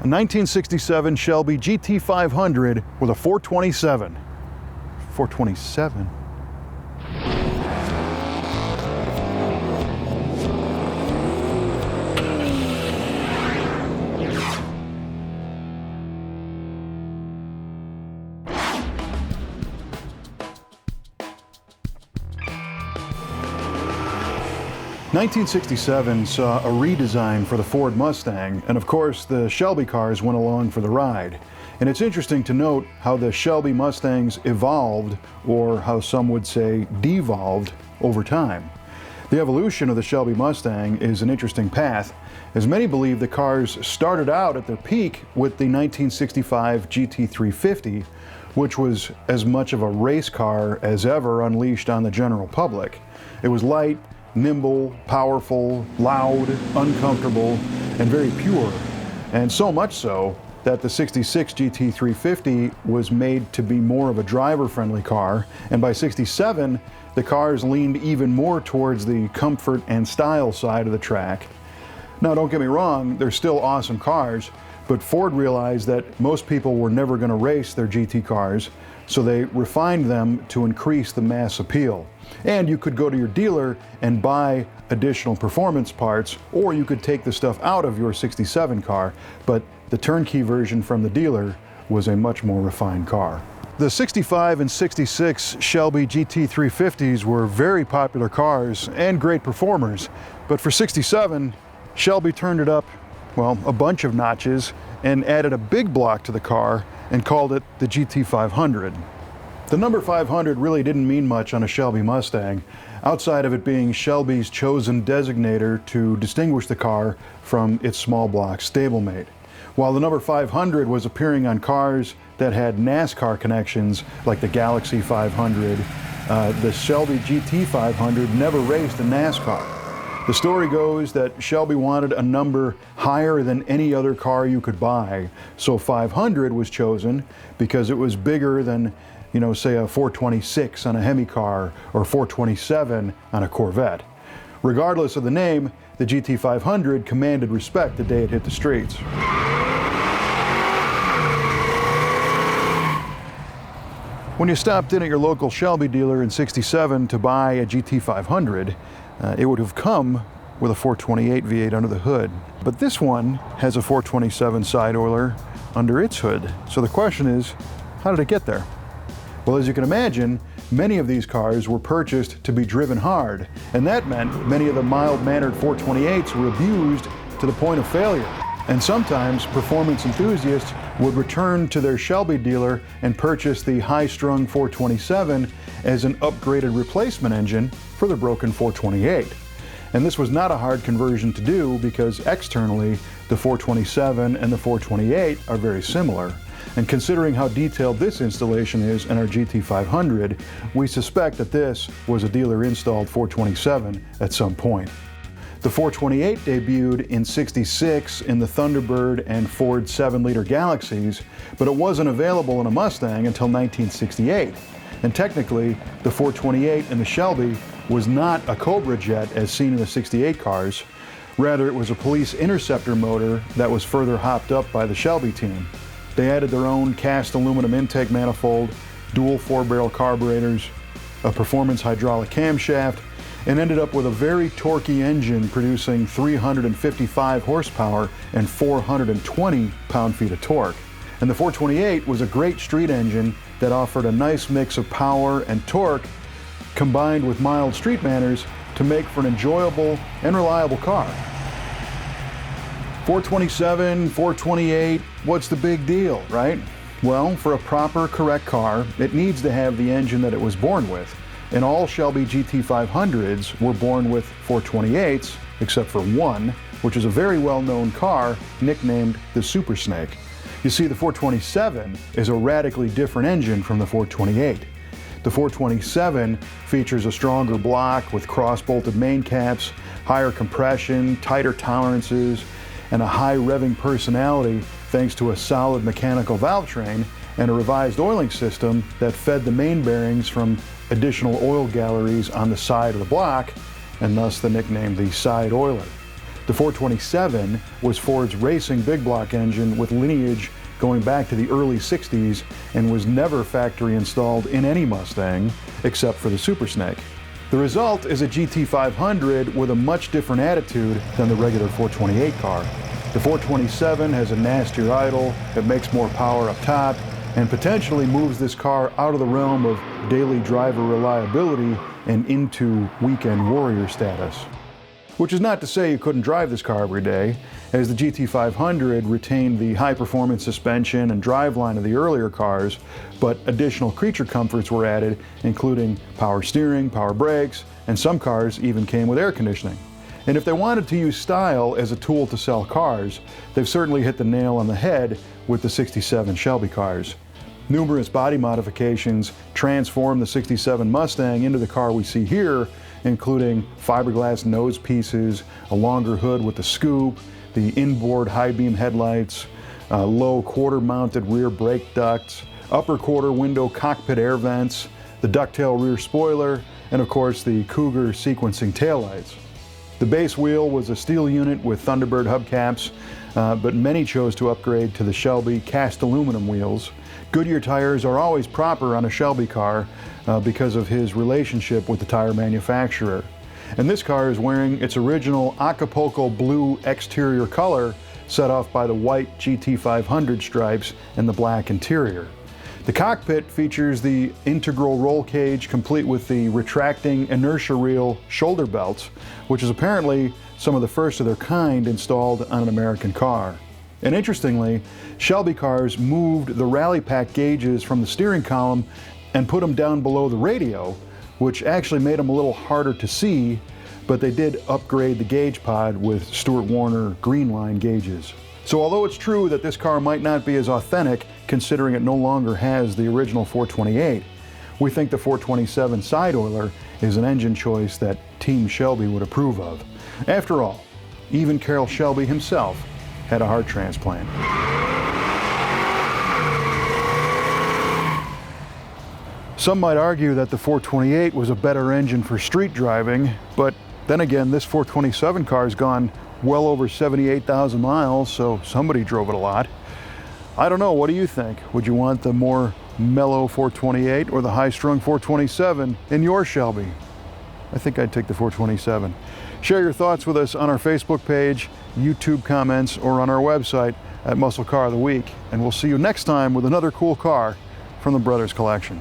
A 1967 Shelby GT500 with a 427. 427? 1967 saw a redesign for the Ford Mustang, and of course the Shelby cars went along for the ride. And it's interesting to note how the Shelby Mustangs evolved, or how some would say devolved, over time. The evolution of the Shelby Mustang is an interesting path, as many believe the cars started out at their peak with the 1965 GT350, which was as much of a race car as ever unleashed on the general public. It was light, nimble, powerful, loud, uncomfortable, and very pure. And so much so that the 66 GT350 was made to be more of a driver-friendly car, and by 67, the cars leaned even more towards the comfort and style side of the track. Now, don't get me wrong, they're still awesome cars, but Ford realized that most people were never going to race their GT cars, so they refined them to increase the mass appeal. And you could go to your dealer and buy additional performance parts, or you could take the stuff out of your 67 car, but the turnkey version from the dealer was a much more refined car. The 65 and 66 Shelby GT350s were very popular cars and great performers, but for 67, Shelby turned it up, well, a bunch of notches and added a big block to the car and called it the GT500. The number 500 really didn't mean much on a Shelby Mustang, outside of it being Shelby's chosen designator to distinguish the car from its small block stablemate. While the number 500 was appearing on cars that had NASCAR connections, like the Galaxy 500, the Shelby GT500 never raced in NASCAR. The story goes that Shelby wanted a number higher than any other car you could buy, so 500 was chosen because it was bigger than, you know, say a 426 on a Hemi car or 427 on a Corvette. Regardless of the name, the GT500 commanded respect the day it hit the streets. When you stopped in at your local Shelby dealer in 67 to buy a GT500, it would have come with a 428 V8 under the hood. But this one has a 427 side oiler under its hood. So the question is, how did it get there? Well, as you can imagine, many of these cars were purchased to be driven hard, and that meant many of the mild-mannered 428s were abused to the point of failure. And sometimes performance enthusiasts would return to their Shelby dealer and purchase the high-strung 427 as an upgraded replacement engine for the broken 428. And this was not a hard conversion to do because externally the 427 and the 428 are very similar. And considering how detailed this installation is in our GT500, we suspect that this was a dealer-installed 427 at some point. The 428 debuted in '66 in the Thunderbird and Ford 7-liter Galaxies, but it wasn't available in a Mustang until 1968. And technically, the 428 in the Shelby was not a Cobra jet as seen in the '68 cars. Rather, it was a police interceptor motor that was further hopped up by the Shelby team. They added their own cast aluminum intake manifold, dual 4-barrel carburetors, a performance hydraulic camshaft, and ended up with a very torquey engine producing 355 horsepower and 420 pound-feet of torque. And the 428 was a great street engine that offered a nice mix of power and torque combined with mild street manners to make for an enjoyable and reliable car. 427, 428, what's the big deal, right? Well, for a proper, correct car, it needs to have the engine that it was born with. And all Shelby GT500s were born with 428s, except for one, which is a very well-known car nicknamed the Super Snake. You see, the 427 is a radically different engine from the 428. The 427 features a stronger block with cross-bolted main caps, higher compression, tighter tolerances, and a high revving personality thanks to a solid mechanical valve train and a revised oiling system that fed the main bearings from additional oil galleries on the side of the block, and thus the nickname the side oiler. The 427 was Ford's racing big block engine with lineage going back to the early 60s and was never factory installed in any Mustang except for the Super Snake. The result is a GT500 with a much different attitude than the regular 428 car. The 427 has a nastier idle, it makes more power up top, and potentially moves this car out of the realm of daily driver reliability and into weekend warrior status. Which is not to say you couldn't drive this car every day, as the GT500 retained the high-performance suspension and driveline of the earlier cars, but additional creature comforts were added, including power steering, power brakes, and some cars even came with air conditioning. And if they wanted to use style as a tool to sell cars, they've certainly hit the nail on the head with the 67 Shelby cars. Numerous body modifications transformed the 67 Mustang into the car we see here, including fiberglass nose pieces, a longer hood with the scoop, the inboard high beam headlights, low quarter-mounted rear brake ducts, upper quarter window cockpit air vents, the ducktail rear spoiler, and of course the Cougar sequencing taillights. The base wheel was a steel unit with Thunderbird hubcaps, but many chose to upgrade to the Shelby cast aluminum wheels. Goodyear tires are always proper on a Shelby car because of his relationship with the tire manufacturer. And this car is wearing its original Acapulco blue exterior color, set off by the white GT500 stripes and the black interior. The cockpit features the integral roll cage complete with the retracting inertia reel shoulder belts, which is apparently some of the first of their kind installed on an American car. And interestingly, Shelby cars moved the rally pack gauges from the steering column and put them down below the radio, which actually made them a little harder to see, but they did upgrade the gauge pod with Stewart Warner green line gauges. So although it's true that this car might not be as authentic considering it no longer has the original 428, we think the 427 side oiler is an engine choice that Team Shelby would approve of. After all, even Carroll Shelby himself had a heart transplant. Some might argue that the 428 was a better engine for street driving, but then again, this 427 car's gone well over 78,000 miles, so somebody drove it a lot. I don't know, what do you think? Would you want the more mellow 428 or the high-strung 427 in your Shelby? I think I'd take the 427. Share your thoughts with us on our Facebook page, YouTube comments, or on our website at Muscle Car of the Week. And we'll see you next time with another cool car from the Brothers Collection.